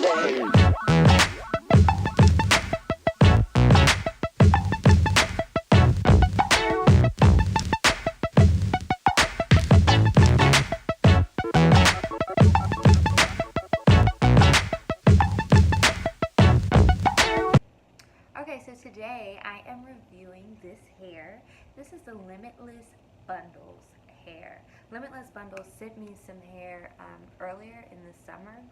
Okay, so today I am reviewing this hair. This is the Limitless Bundles hair. Limitless Bundles sent me some hair earlier in the summer,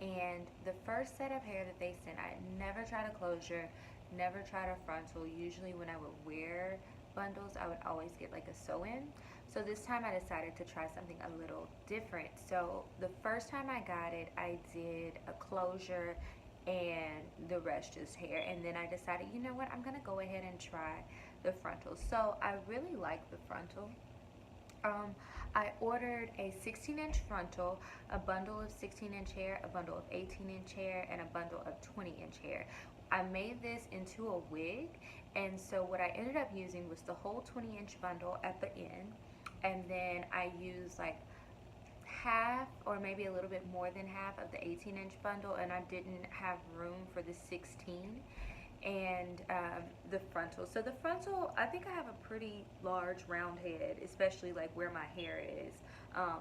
and the first set of hair that they sent, I never tried a closure, never tried a frontal. Usually when I would wear bundles, I would always get like a sew-in. So this time I decided to try something a little different. So the first time I got it, I did a closure and the rest just hair. And then I decided, you know what, I'm gonna go ahead and try the frontal. So I really like the frontal. Um, I ordered a 16-inch frontal, a bundle of 16-inch hair, a bundle of 18-inch hair, and a bundle of 20-inch hair. I made this into a wig, and so what I ended up using was the whole 20-inch bundle at the end, and then I used like half or maybe a little bit more than half of the 18-inch bundle, and I didn't have room for the 16 and the frontal. So the frontal, I think I have a pretty large round head, especially like where my hair is. Um,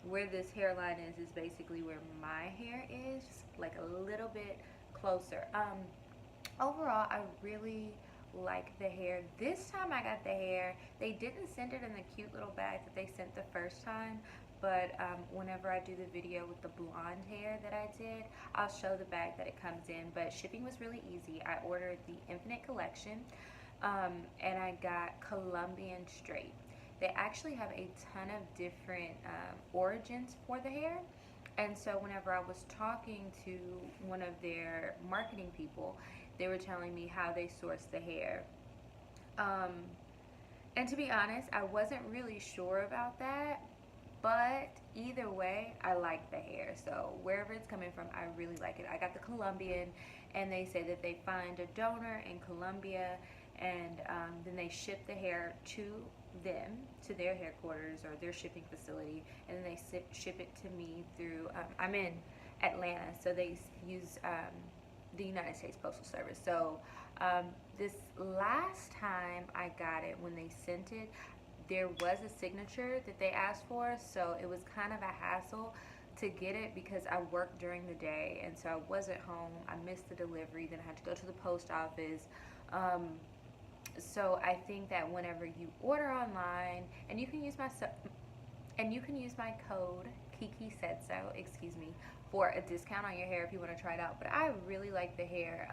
where this hairline is basically where my hair is, like a little bit closer. Overall, I really like the hair. This time I got the hair, they didn't send it in the cute little bag that they sent the first time, but whenever I do the video with the blonde hair that I did, I'll show the bag that it comes in. But shipping was really easy. I ordered the Infinite collection, and I got Colombian Straight. They actually have a ton of different origins for the hair. And so whenever I was talking to one of their marketing people, they were telling me how they source the hair. Um, and to be honest, I wasn't really sure about that. But either way, I like the hair. So wherever it's coming from, I really like it. I got the Colombian, and they say that they find a donor in Colombia, and then they ship the hair to them, to their headquarters or their shipping facility, and then they ship it to me through, I'm in Atlanta, so they use the United States Postal Service. So this last time I got it, when they sent it, there was a signature that they asked for, so it was kind of a hassle to get it because I worked during the day, and so I wasn't home. I missed the delivery, then I had to go to the post office. So I think that whenever you order online, and you can use my code Kiki said so, excuse me, for a discount on your hair if you want to try it out. But I really like the hair.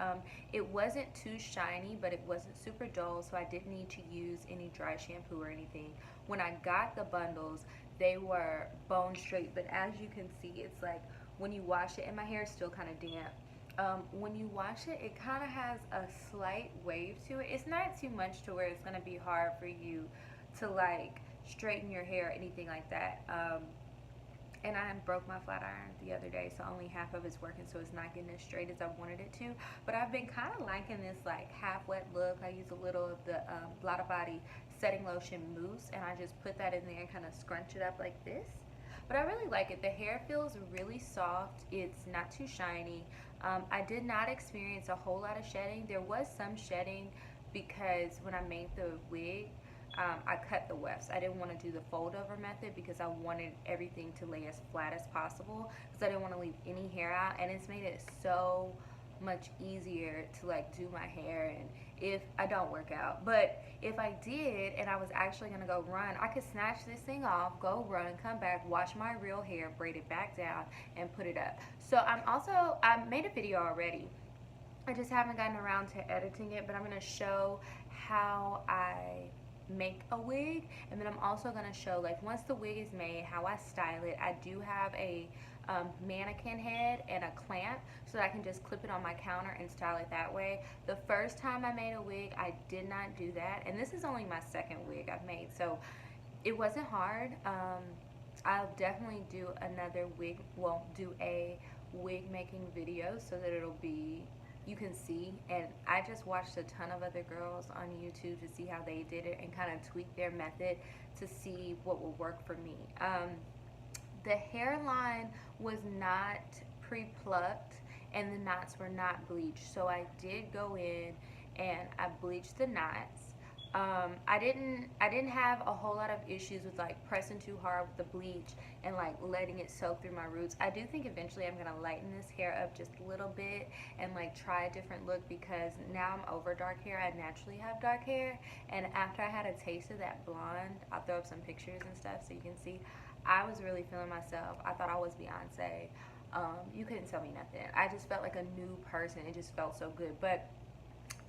It wasn't too shiny, but it wasn't super dull, so I didn't need to use any dry shampoo or anything. When I got the bundles, they were bone straight, but as you can see, it's like when you wash it, and my hair is still kind of damp. When you wash it, it kind of has a slight wave to it. It's not too much to where it's going to be hard for you to like straighten your hair or anything like that. And I broke my flat iron the other day, so only half of it's working, so it's not getting as straight as I wanted it to. But I've been kind of liking this like half wet look. I use a little of the Blotto Body setting lotion mousse, and I just put that in there and kind of scrunch it up like this. But I really like it. The hair feels really soft. It's not too shiny. I did not experience a whole lot of shedding. There was some shedding because when I made the wig, I cut the wefts. I didn't want to do the fold over method because I wanted everything to lay as flat as possible because I didn't want to leave any hair out, and it's made it so much easier to like do my hair. And if I don't work out, but if I did and I was actually gonna go run, I could snatch this thing off, go run, come back, wash my real hair, braid it back down, and put it up. So I made a video already. I just haven't gotten around to editing it, but I'm gonna show how I make a wig, and then I'm also going to show, like, once the wig is made, how I style it. I do have a mannequin head and a clamp so that I can just clip it on my counter and style it that way. The first time I made a wig, I did not do that, and this is only my second wig I've made, so it wasn't hard. I'll definitely do another wig, well, do a wig making video so that it'll be, you can see. And I just watched a ton of other girls on YouTube to see how they did it and kind of tweak their method to see what will work for me. The hairline was not pre-plucked, and the knots were not bleached. So I did go in and I bleached the knots. I didn't have a whole lot of issues with like pressing too hard with the bleach and like letting it soak through my roots. I do think eventually I'm gonna lighten this hair up just a little bit and like try a different look, because now I'm over dark hair. I naturally have dark hair, and after I had a taste of that blonde, I'll throw up some pictures and stuff so you can see. I was really feeling myself. I thought I was Beyonce. You couldn't tell me nothing. I just felt like a new person. It just felt so good. But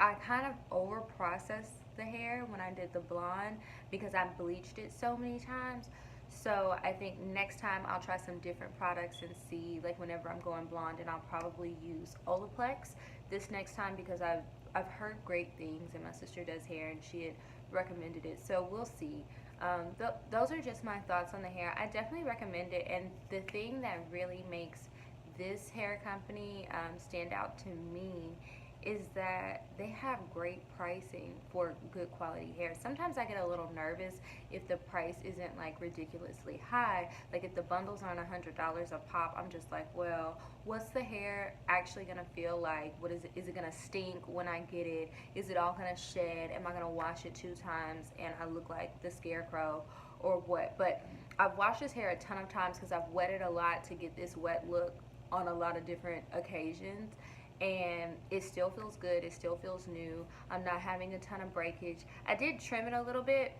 I kind of over processed the hair when I did the blonde because I bleached it so many times. So I think next time I'll try some different products and see, like whenever I'm going blonde, and I'll probably use Olaplex this next time, because I've heard great things, and my sister does hair and she had recommended it. So we'll see. Those are just my thoughts on the hair. I definitely recommend it, and the thing that really makes this hair company stand out to me is that they have great pricing for good quality hair. Sometimes I get a little nervous if the price isn't like ridiculously high. Like if the bundles aren't $100 a pop, I'm just like, well, what's the hair actually gonna feel like? What is it? Is it gonna stink when I get it? Is it all gonna shed? Am I gonna wash it 2 times and I look like the scarecrow or what? But I've washed this hair a ton of times because I've wetted a lot to get this wet look on a lot of different occasions, and it still feels good. It still feels new. I'm not having a ton of breakage. I did trim it a little bit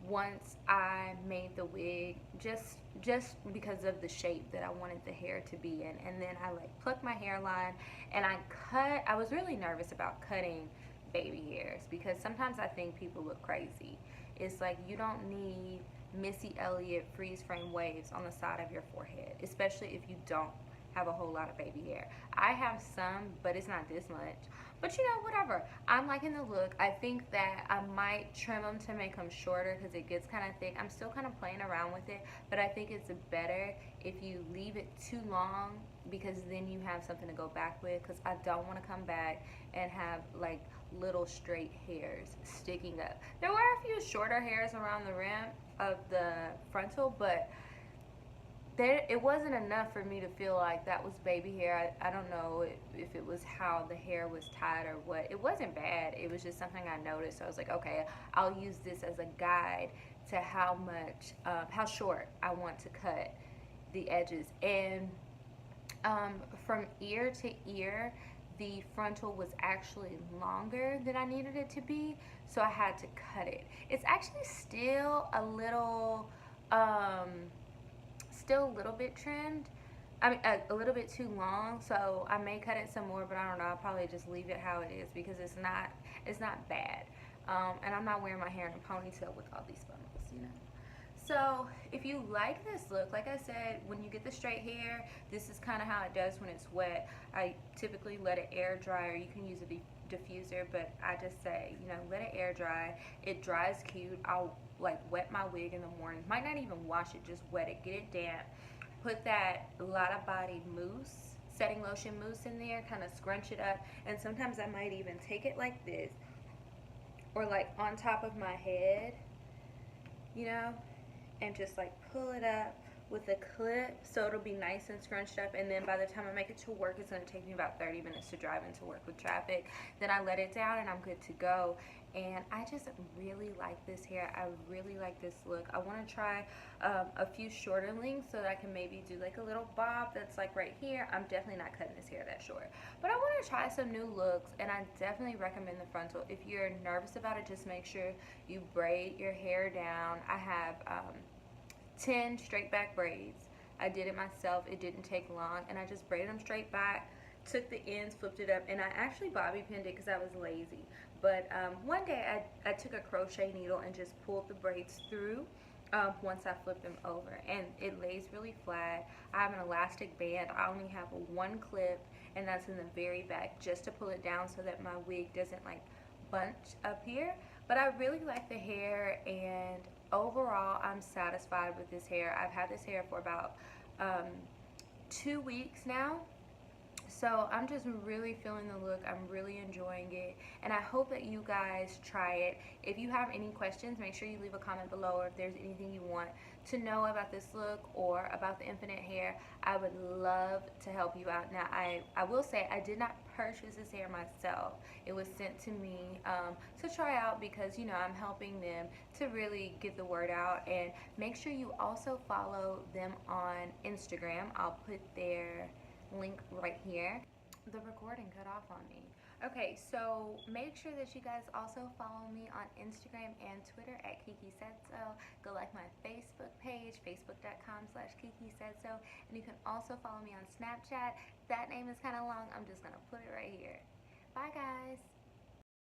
once I made the wig, just because of the shape that I wanted the hair to be in. And then I like plucked my hairline and I was really nervous about cutting baby hairs because sometimes I think people look crazy. It's like you don't need Missy Elliott freeze frame waves on the side of your forehead, especially if you don't have a whole lot of baby hair. I have some, but it's not this much. But you know, whatever. I'm liking the look. I think that I might trim them to make them shorter because it gets kind of thick. I'm still kind of playing around with it, but I think it's better if you leave it too long, because then you have something to go back with, because I don't want to come back and have like little straight hairs sticking up. There were a few shorter hairs around the rim of the frontal, but it wasn't enough for me to feel like that was baby hair. I don't know if it was how the hair was tied or what. It wasn't bad. It was just something I noticed. So I was like, okay, I'll use this as a guide to how short I want to cut the edges. And from ear to ear, the frontal was actually longer than I needed it to be, so I had to cut it. It's actually still a little bit trimmed. I mean, a little bit too long, so I may cut it some more, but I don't know. I'll probably just leave it how it is because it's not bad. And I'm not wearing my hair in a ponytail with all these bundles, you know. So if you like this look, like I said, when you get the straight hair, this is kind of how it does when it's wet. I typically let it air dry, or you can use a diffuser, but I just say, you know, let it air dry. It dries cute. I'll like wet my wig in the morning. Might not even wash it, just wet it, get it damp. Put that Lotta Body mousse, setting lotion mousse in there, kind of scrunch it up, and sometimes I might even take it like this, or like on top of my head, you know, and just like pull it up with a clip so it'll be nice and scrunched up. And then by the time I make it to work, it's going to take me about 30 minutes to drive into work with traffic. Then I let it down and I'm good to go. And I just really like this hair. I really like this look. I want to try a few shorter lengths so that I can maybe do like a little bob that's like right here. I'm definitely not cutting this hair that short, but I want to try some new looks, and I definitely recommend the frontal. If you're nervous about it, just make sure you braid your hair down. I have 10 straight back braids. I did it myself. It didn't take long, and I just braided them straight back, took the ends, flipped it up, and I actually bobby pinned it because I was lazy. But one day I took a crochet needle and just pulled the braids through once I flipped them over, and it lays really flat. I have an elastic band. I only have one clip, and that's in the very back, just to pull it down so that my wig doesn't like bunch up here. But I really like the hair, and overall I'm satisfied with this hair. I've had this hair for about 2 weeks now, So I'm just really feeling the look. I'm really enjoying it, and I hope that you guys try it. If you have any questions, make sure you leave a comment below, or if there's anything you want to know about this look or about the infinite hair, I would love to help you out. Now, I will say I did not purchase this hair myself. It was sent to me to try out because, you know, I'm helping them to really get the word out. And make sure you also follow them on Instagram. I'll put their link right here. The recording cut off on me. Okay, so make sure that you guys also follow me on Instagram and Twitter at Kiki Said So. Go like my Facebook page, facebook.com/Kiki Said So. And you can also follow me on Snapchat. That name is kind of long. I'm just going to put it right here. Bye, guys.